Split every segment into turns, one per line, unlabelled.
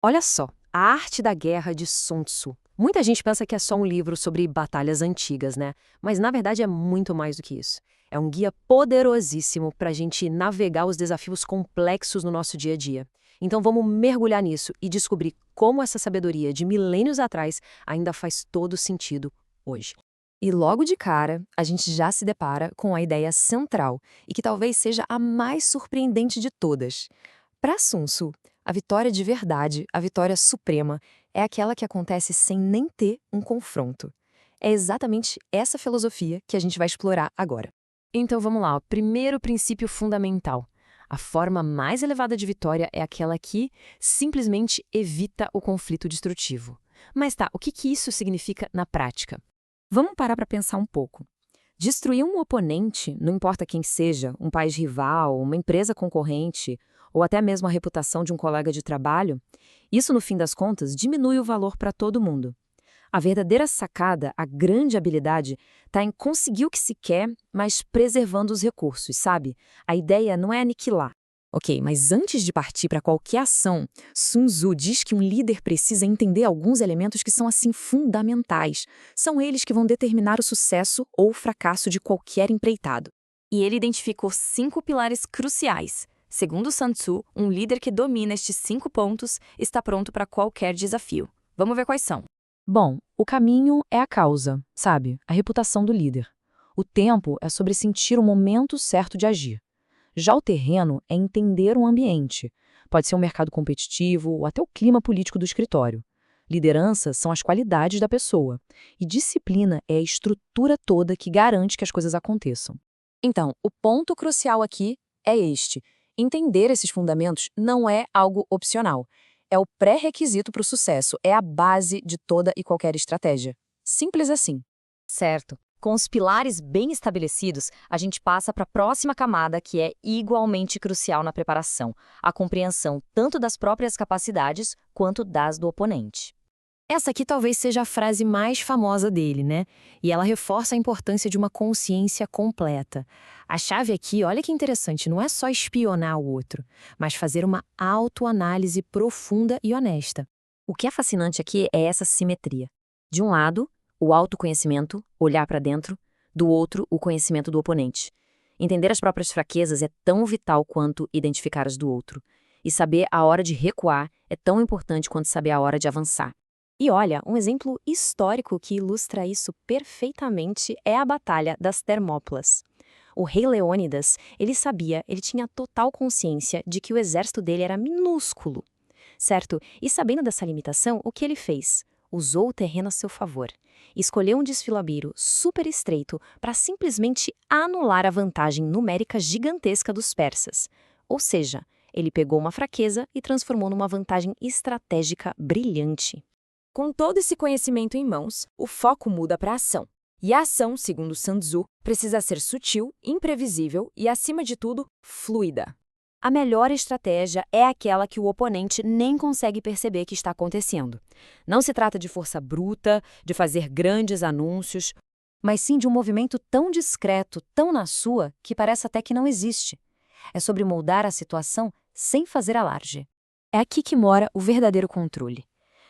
Olha só, A Arte da Guerra de Sun Tzu. Muita gente pensa que é só um livro sobre batalhas antigas, né? Mas na verdade é muito mais do que isso. É um guia poderosíssimo para a gente navegar os desafios complexos no nosso dia a dia. Então vamos mergulhar nisso e descobrir como essa sabedoria de milênios atrás ainda faz todo sentido hoje.
E logo de cara, a gente já se depara com a ideia central, e que talvez seja a mais surpreendente de todas. Para Sun Tzu, a vitória de verdade, a vitória suprema, é aquela que acontece sem nem ter um confronto. É exatamente essa filosofia que a gente vai explorar agora.
Então vamos lá, o primeiro princípio fundamental. A forma mais elevada de vitória é aquela que simplesmente evita o conflito destrutivo. Mas tá, o que isso significa na prática?
Vamos parar para pensar um pouco. Destruir um oponente, não importa quem seja, um país rival, uma empresa concorrente, ou até mesmo a reputação de um colega de trabalho, isso, no fim das contas, diminui o valor para todo mundo. A verdadeira sacada, a grande habilidade, está em conseguir o que se quer, mas preservando os recursos, sabe? A ideia não é aniquilar. Ok, mas antes de partir para qualquer ação, Sun Tzu diz que um líder precisa entender alguns elementos que são assim fundamentais. São eles que vão determinar o sucesso ou o fracasso de qualquer empreitado.
E ele identificou 5 pilares cruciais. Segundo Sun Tzu, um líder que domina estes 5 pontos está pronto para qualquer desafio. Vamos ver quais são.
Bom, o caminho é a causa, sabe? A reputação do líder. O tempo é sobre sentir o momento certo de agir. Já o terreno é entender o ambiente. Pode ser um mercado competitivo ou até o clima político do escritório. Liderança são as qualidades da pessoa. E disciplina é a estrutura toda que garante que as coisas aconteçam. Então, o ponto crucial aqui é este. Entender esses fundamentos não é algo opcional. É o pré-requisito para o sucesso, é a base de toda e qualquer estratégia. Simples assim.
Certo. Com os pilares bem estabelecidos, a gente passa para a próxima camada, que é igualmente crucial na preparação: a compreensão tanto das próprias capacidades quanto das do oponente.
Essa aqui talvez seja a frase mais famosa dele, né? E ela reforça a importância de uma consciência completa. A chave aqui, olha que interessante, não é só espionar o outro, mas fazer uma autoanálise profunda e honesta.
O que é fascinante aqui é essa simetria. De um lado, o autoconhecimento, olhar para dentro; do outro, o conhecimento do oponente. Entender as próprias fraquezas é tão vital quanto identificar as do outro. E saber a hora de recuar é tão importante quanto saber a hora de avançar.
E olha, um exemplo histórico que ilustra isso perfeitamente é a Batalha das Termópilas. O rei Leônidas, ele tinha total consciência de que o exército dele era minúsculo, certo? E sabendo dessa limitação, o que ele fez? Usou o terreno a seu favor. Escolheu um desfiladeiro super estreito para simplesmente anular a vantagem numérica gigantesca dos persas. Ou seja, ele pegou uma fraqueza e transformou numa vantagem estratégica brilhante.
Com todo esse conhecimento em mãos, o foco muda para a ação. E a ação, segundo Sun Tzu, precisa ser sutil, imprevisível e, acima de tudo, fluida. A melhor estratégia é aquela que o oponente nem consegue perceber que está acontecendo. Não se trata de força bruta, de fazer grandes anúncios,
Mas sim de um movimento tão discreto, tão na sua, que parece até que não existe. É sobre moldar a situação sem fazer alarde. É aqui que mora o verdadeiro controle.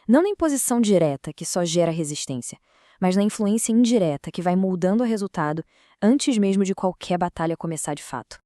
Não na imposição direta, que só gera resistência, mas na influência indireta, que vai moldando o resultado antes mesmo de qualquer batalha começar de fato.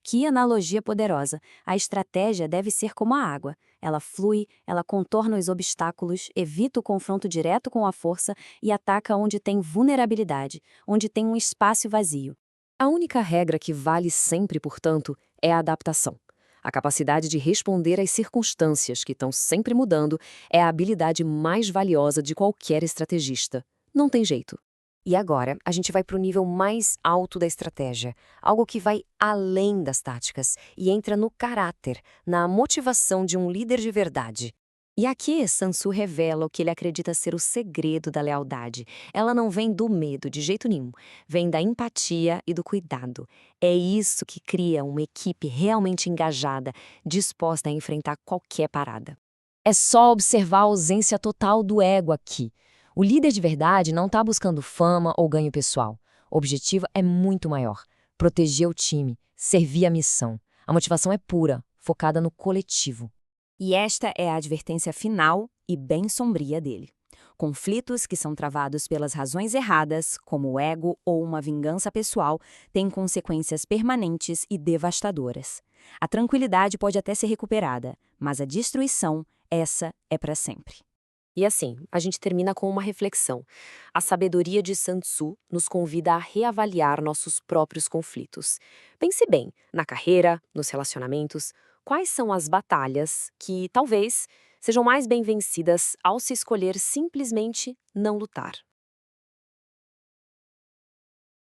Que analogia poderosa! A estratégia deve ser como a água. Ela flui, ela contorna os obstáculos, evita o confronto direto com a força e ataca onde tem vulnerabilidade, onde tem um espaço vazio. A única regra que vale sempre, portanto, é a adaptação. A capacidade de responder às circunstâncias que estão sempre mudando é a habilidade mais valiosa de qualquer estrategista. Não tem jeito. E agora, a gente vai para o nível mais alto da estratégia, algo que vai além das táticas e entra no caráter, na motivação de um líder de verdade. E aqui, Sun Tzu revela o que ele acredita ser o segredo da lealdade. Ela não vem do medo, de jeito nenhum. Vem da empatia e do cuidado. É isso que cria uma equipe realmente engajada, disposta a enfrentar qualquer parada. É só observar a ausência total do ego aqui. O líder de verdade não está buscando fama ou ganho pessoal. O objetivo é muito maior: proteger o time, servir a missão. A motivação é pura, focada no coletivo.
E esta é a advertência final e bem sombria dele. Conflitos que são travados pelas razões erradas, como o ego ou uma vingança pessoal, têm consequências permanentes e devastadoras. A tranquilidade pode até ser recuperada, mas a destruição, essa é para sempre.
E assim, a gente termina com uma reflexão. A sabedoria de Sun Tzu nos convida a reavaliar nossos próprios conflitos. Pense bem, na carreira, nos relacionamentos, quais são as batalhas que, talvez, sejam mais bem vencidas ao se escolher simplesmente não lutar.